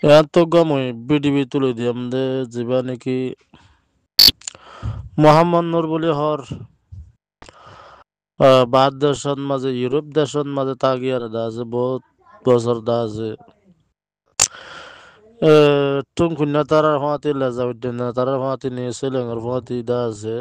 এত গমই বিডিবি তুলে দিয়াম দে যাবা নাকি মোহাম্মদ নূর বলি হর বাদ দেশত মাঝে ইউরোপ দেশত মাঝে তাগিয়ার দা আছে বহুত বছর দা আছে তুম খুন্না তারার ফাঁতি লেজাউদ্দিন তারার ফাঁতি নিয়ে সেলেঙ্গার ফাঁতি দা আছে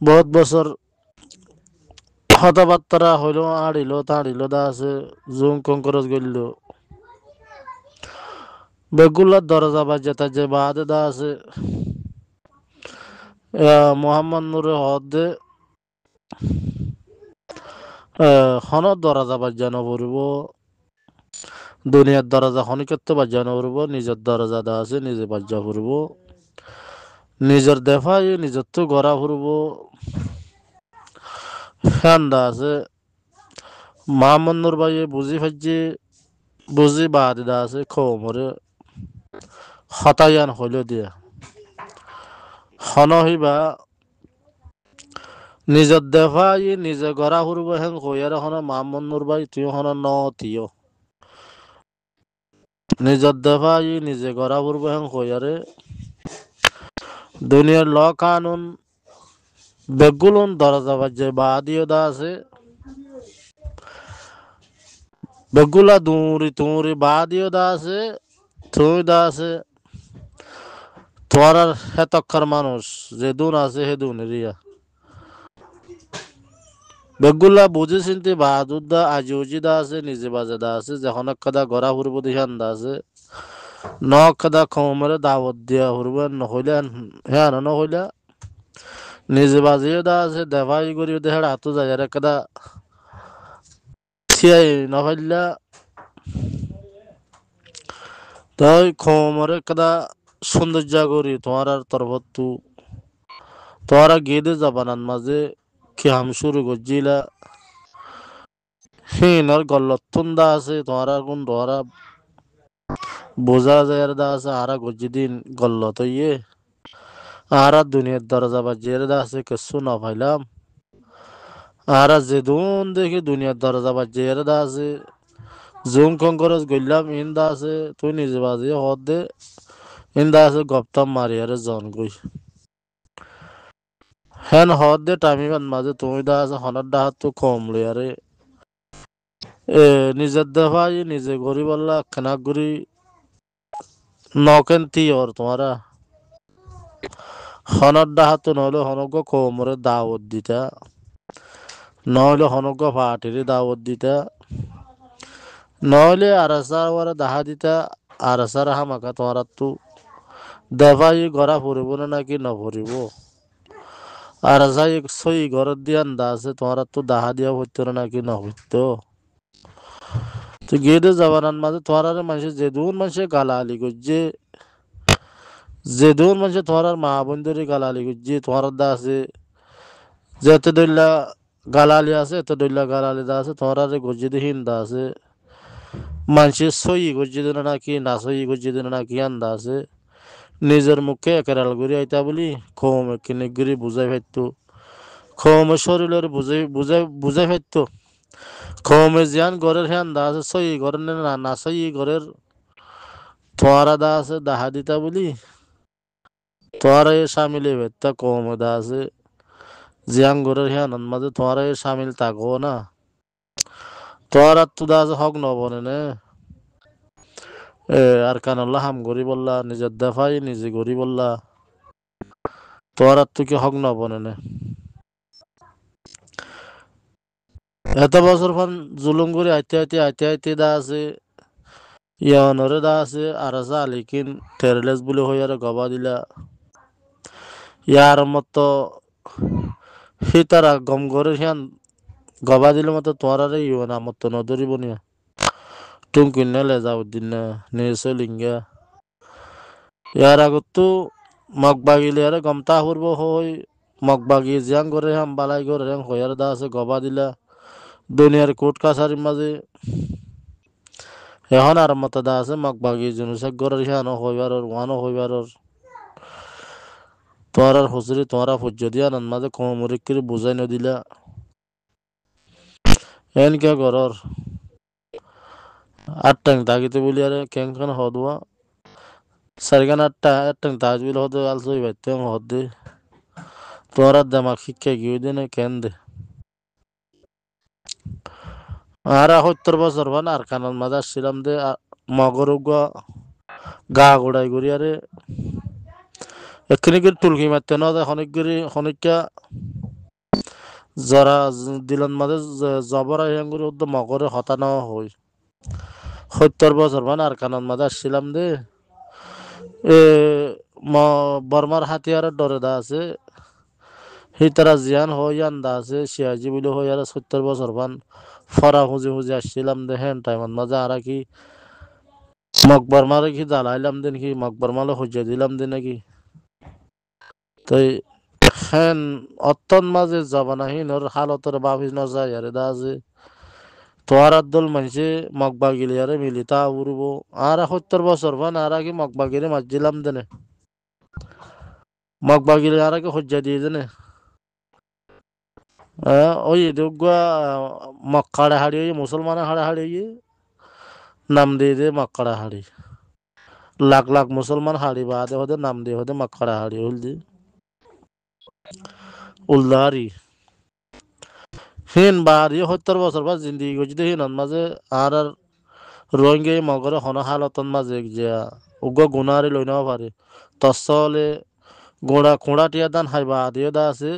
বহুত বছর কথাবার্তা হইল আড়িল তাড়িল দা আছে জুম কঙ্করজ গেল বেগুলার দরজা বাজে যে বাদ দা আছে মোহাম্মদ নূরে হদে হনত দরজা বাজানো পড়ব দুনিয়ার দরজা হনিকত্ব বাজানো পড়ব নিজের দরজা দা আছে নিজে বাজা পড়ব নিজের দেফাই নিজের তো গড়া পড়ব ফ্যান দা আছে মোহাম্মদ নূর ভাই বুঝি ফাইজি বুঝি বাদ দা আছে খমরে হতায়ান হইল দিয়া হন হইবা নিজের দেফাই নিজে গড়া পড়ব হেন কইয়ার হন মোহাম্মদ নূর ভাই তুই হন নতিও নিজের দেফাই নিজে গড়া পড়ব হেন কইয়ারে দুনিয়ার ল কানুন বেগুলুন দরজা বাজে বাদিও দা আছে বেগুলা দুরি তুরি বাদিও দা আছে তুই দা আছে তোমার আর হেতক্ষর মানুষ যে দুন আছে হে দুন রিয়া বেগুলা বুঝি চিন্তি বাহাদুর দা আজিউজি দা আছে নিজে বাজে দা আছে যখন কাদা গড়া ফুরব দিহান দা আছে ন কাদা খমরে দাওয়াত দিয়া ফুরব নহইলে হ্যাঁ নহইলে নিজে বাজিও দা আছে দেভাই করি দেহার হাতু যায় কাদা থিয়াই নহইলা তাই খমরে কাদা সৌন্দর্য করি তোমার আর তরবতু তোমারা গেদে যাবানান মাঝে কি হাম শুরু করছিলা হিনর গল্লতুন দা আছে তোমারা কোন তোমারা বোঝা যায় দা আছে আরা গজ্জি দিন গল্লত ইয়ে আরা দুনিয়ার দরজা বাজিয়ে দা আছে কিছু না পাইলাম আরা যেদুন দেখি দুনিয়ার দরজা বাজিয়ে দা আছে জুম কঙ্করজ গইলাম ইন দা আছে তুই নিজে বাজিয়ে হদ দে ইন দা আছে গপ্তাম মারিয়ারে জন গই হেন হদ দে টাইমিবান মাঝে তুমি দা আছে হনার ডাহাত তো কম লইয়ারে নিজের দেখাই নিজে গড়ি বললা খানা গড়ি নকেন তি ওর তোমারা হনর ডাহাত নহলে হনজ্ঞ কমরে দাওয়াত দিতা নহলে হনজ্ঞ পার্টির দাওয়াত দিতা নহলে আরাসার ওরা দাহা দিতা আরাসার হামাকা তোমার তো দেখাই গড়া ফুরিব না নাকি নভরিব আরাসাই সই ঘরের দিয়ান দা আছে তোমার তো দাহা দিয়া হইতো না নাকি নহইতো তো গেদে যাবানান মাঝে তোমার মানুষের যেদুন মানুষের গালালি করছে যেদুন মানুষের তোমার মা বন্ধুরে গালালি করছে তোমার দা আছে যেতে দইলা গালালি আছে এত দইলা গালালি দা আছে তোমার গজ্জি দিহীন দা আছে মানুষের সই গজ্জি দিন নাকি না সই গজ্জি দিন নাকি আন্দা আছে নিজের মুখে একেরাল করে আইতা বলি খম কিনে গিরি বুঝাই ফাইতো খমে শরীরের বুঝাই বুঝাই বুঝাই ফাইতো খমে জিয়ান ঘরের হ্যান দা আছে সই ঘরের না না সই ঘরের তোয়ারা দা আছে দাহা দিতা বলি তোয়ারা এ সামিলে ভেত্তা কমে দা আছে জিয়ান ঘরের হ্যান মাঝে তোয়ারা এ সামিল থাকো না তোয়ারা তো দা আছে হক নবনে নে আর কানাল্লা হাম গরি বললা নিজের দেখাই নিজে গরি বললা তোয়ারা তো কি হক নবনে নে এত বছর পর জুলুম করে আইতে দা আছে ইয়ানরে দা আছে আর আছে আলিকিন টেরলেস বলে হই আর গবা দিলা ইয়ার মতো হিতারা গম করে হিয়ান গবা দিলে মতো তোমার ইউ না মতো নদরিব নিয়া টুমকিন না লেজাউদ্দিন না নিসলিঙ্গা ইয়ার আগত তো মগ বাগিলে আর গমতা হরব হই মগ বাগি জিয়াং করে হাম বালাই করে হয়ার দা আছে গবা দিলা দুনিয়ার কোর্ট কাছারির মাঝে এখন আর মতো দা আছে মগ বাগি জুনুসাক গরের হিয়ানো হইবার ওয়ানো হইবার তোমার আর হুজুরি তোমার ফুজ্জ দিয়া নান মাঝে কমরিক করে বুঝাই নদিলা এন কে গরর Attang tagite buli are kenkan hodwa. Sargan attang taj bil hodo also ibatteng hodde. Tora damak hikke gyudene kende. Ara hottor bosor ban ar kanan madar silam de mogorugwa ga goday guri are ekini gir tulki matte no da honikka jara dilan made jabara yanguri uddo mogore hotana hoy. Hottor bosor ban ar kanan madar silam de এ বর্মার হাতিয়ারের ডরে দা আছে হিতারা জিয়ান হইয়ান দা আছে সিয়াজি বলে হইয়ারা 70 বছর বান ফরা হুজি হুজি আসছিলাম দে হ্যান টাইমত মাঝে আর কি মকবর মারে কি জ্বালাইলাম দিন কি মকবর মালে হইয়া দিলাম দিন নাকি তাই হ্যান অত্তন মাঝে জবানাহীন ওর হালতর বাবি ন যায় আরে দা আছে তোয়ার আব্দুল মানছে মকবা গিলিয়ারে মিলিতা উড়বো আর 70 বছর বান আর কি মকবা গিরে মারছিলাম দিনে মকবা গিলে আর কি হইয়া দিয়ে দিনে ওই দুগুয়া মক্কাড়ে হাড়ি ওই মুসলমানের হাড়ে হাড়ি নাম দিয়ে দে মক্কাড়া হাড়ি লাখ লাখ মুসলমান হাড়ি বাদে হতে নাম দিয়ে হতে মক্কাড়া হাড়ি হলদি উল্লাহারি হিন বাড়ি 70 বছর বা জিন্দিগি গজিতে হিন মাঝে আর রোহিঙ্গে মগরে হন হালতন মাঝে যে উগ্র গুণারি লই নাও পারে তসলে গোড়া খোঁড়া টিয়া দান হাইবা আদিও দা আছে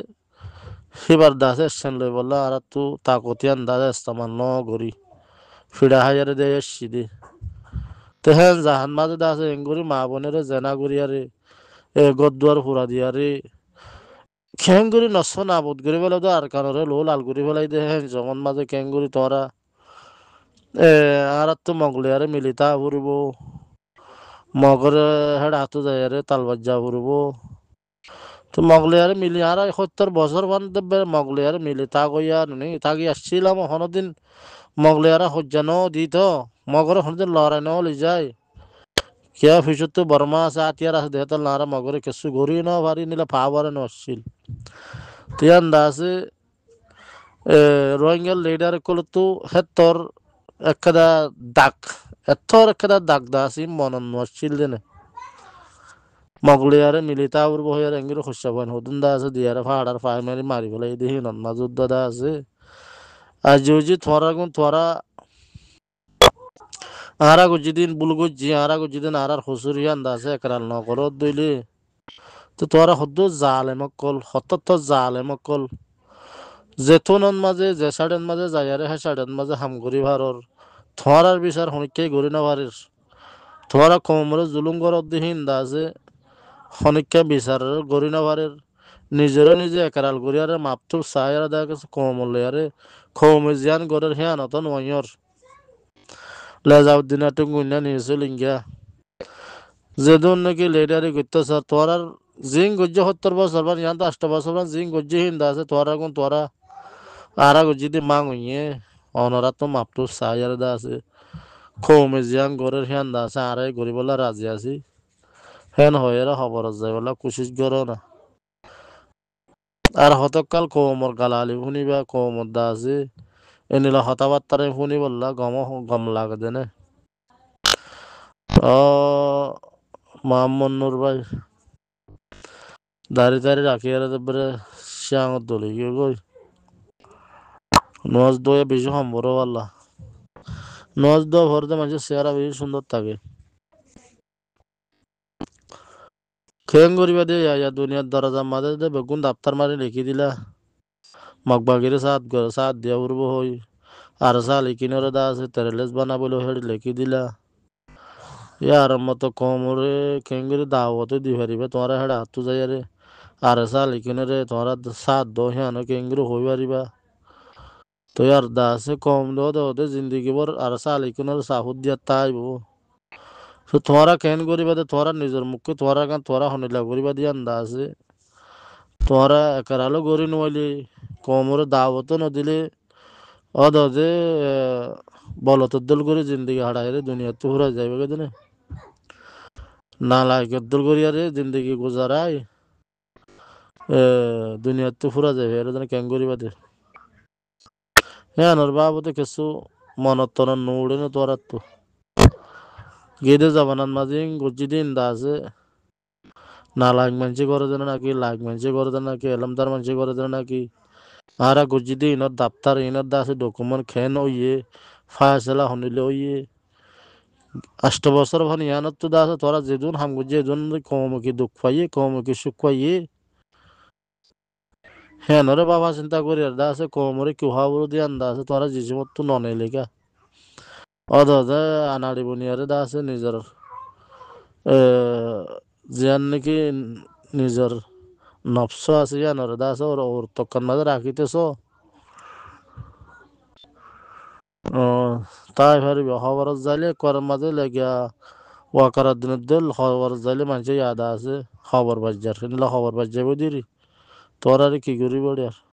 সিবার দা আছে সেন লই বললা আর তু তাকতিয়ান দা ইস্তেমাল ন গরি ফিডা হাজারে দে এসছি দে তেহেন জাহান মাঝে দা আছে এঙ্গুরি মা বোনের জেনা গুরি আরে গদ্দুয়ার ফুরা দিয়ারে খেঙ্গুরি নষ্ট নাবুদ করে ফেলে তো আর কারণে লো লাল করে ফেলাই দে হেন জমন মাঝে খেঙ্গুরি তোরা আর তো মগলে আরে মিলিতা ফুরব মগরে হেড হাতু যায় আরে তালবাজ্জা ফুরব তো মগলে আরে মিলি আর 70 বছর বান দেবে মগলে আরে মিলি তা কইয়া নি তাকি আসছিলাম হনদিন মগলে আর হজ্জান দিত মগরে হনদিন লড়াই ন লি যায় কিয়া ফিসত তো বর্মা আছে আতিয়ার আছে দেহতাল নারা মগরে কিছু ঘুরি ন ভারি নিলে পাওয়ারে ন আসছিল তিয়ান দা আছে রোহিঙ্গার লিডার কলতো হেত্তর একদা দাগ এত্তর একদা দাগ দা আছে মনন নছিল দেনে মগলিয়ারে মিলিতা উড়ব হইয়ার এঙ্গির খুশা পান হদুন দা আছে দিয়ারে ফাড়ার ফাই মারি মারি ফেলাই দিহি নন মাজুদ দা আছে আর যদি থরা গুন থরা আরা গুজিদিন বুলগুজি আরা গুজিদিন আরার হুসুরিয়ান দা আছে একরাল নগর দইলে তো তোরা হদ্দু জালে মকল হতত জালে মকল জেতুনন মাঝে যে সাড়েন মাঝে যাইয়ারে হ্যাঁ সাড়েন মাঝে হামগুড়ি ভারর থরার বিচার হনিকে গড়ি না ভারির থরা কোমরে জুলুম করত দিহিন দা আছে হনিকে বিচার গড়ি না ভারির নিজেরা নিজে একারাল গড়িয়ারে মাপতুর সায়ারে দেখা গেছে কোমলে আরে খৌমে জিয়ান গড়ের হ্যাঁ নত নয়র লেজাউদ্দিন আটু গুন্না নিয়েছিল ইঙ্গা যেদন নাকি লেডারে করতে স্যার তোরার জিং গজ্জে 70 বছর বান ইয়ান তো 8 বছর বান জিং গজ্জে হিন দা আছে তোরা কোন তোরা আরা গজ্জিদি মাং হইয়ে অনরা তো মাপতুর সায়ারে দা আছে খৌমে জিয়ান গড়ের হ্যান দা আছে আরে গরিবলা রাজি আছি হেন হয়েরা খবর যায় বলা কুশিস করো না আর হতকাল কৌমর গালালি শুনিবা কৌমর দা আছে এনিলা হতাবার্তারে শুনি বললা গম লাগে দেনে ও মামুন্নুর ভাই দাড়ি দাড়ি রাখি আর তারপরে শ্যাঙত দলি গিয়ে গই নজ দয়ে বেশি সম্ভব পারলা নজ দোয়া ভরতে মানুষের চেহারা বেশি সুন্দর থাকে খেং করিবা দিয়ে ইয়া দুনিয়ার দরজা মাঝে দে বেগুন দাপ্তার মারি লিখি দিলা মগবাগিরে সাত দিয়া উড়ব হই আর সাল ইকিনরে দা আছে তেরেলেস বানাবলে হেড়ি লিখি দিলা ইয়ার মতো কমরে খেঙ্গিরি দাওয়াতে দি পারিবে তোমার হেড়া হাতু যাইয়ারে আর সাল ইকিনরে তোমার সাত দো হ্যাঁ কেঙ্গিরি হই পারিবা তো ইয়ার দা আছে কম দো জিন্দগি ভর আর সাল ইকিনরে সাহুদ দিয়া তাইব তো তোমারা কেন করিবা দে তোমারা নিজের মুখে তোমারা গান তোমারা হনিলা করিবা দিয়ে আন্দা আছে তোমরা একারালো গড়ি নইলে কমরে দাওয়াত নদিলে অদে বলতদ্দল করে জিন্দগি হারাইরে দুনিয়াতে ফুরা যাইবে কেদিনে না লাইকদ্দল করিয়ারে জিন্দগি গুজারাই দুনিয়াতে ফুরা যাবে এর জন্য কেন করিবা দে হ্যাঁ নর বাবুতে কিছু মনত তন নুড়ে না তোর তো গেদে জাবানান মাঝে গজ্জি দিন দা আছে না লাখ মানুষে করে দেন নাকি লাখ মানুষে করে দেন নাকি এলামদার মানুষে করে দেন নাকি আরা গজ্জি দি ইনত দাপ্তার ইনত দা আছে ডকুমেন্ট খেন ওইয়ে ফায়সলা হনিলে ওইয়ে 8 বছর ভান ইয়ানত তো দা আছে তোরা যেজন হাম গজ্জি এজন কমকি দুঃখ পাইয়ে কমকি সুখ পাইয়ে হ্যাঁ নরে বাবা চিন্তা করি আর দা আছে কমরে কি হওয়া দিয়ে আন্দা আছে তোরা জিজিমত তো ননে লেখা অদ আনাড়ি বুনিয়ারে দা আছে নিজের জিয়ান নাকি নিজের নফস আছে জানোরে দা আছে ওর তখন মাঝে রাখিতেছ তাই পারিব খবর যাইলে করার মাঝে লেগিয়া ওয়াকার দিনের দিল খবর যাইলে মানুষের ইয়াদা আছে খবর বাজ্যার খবর বাজ্যাবো দিরি তোর আর কি করি বড়ি আর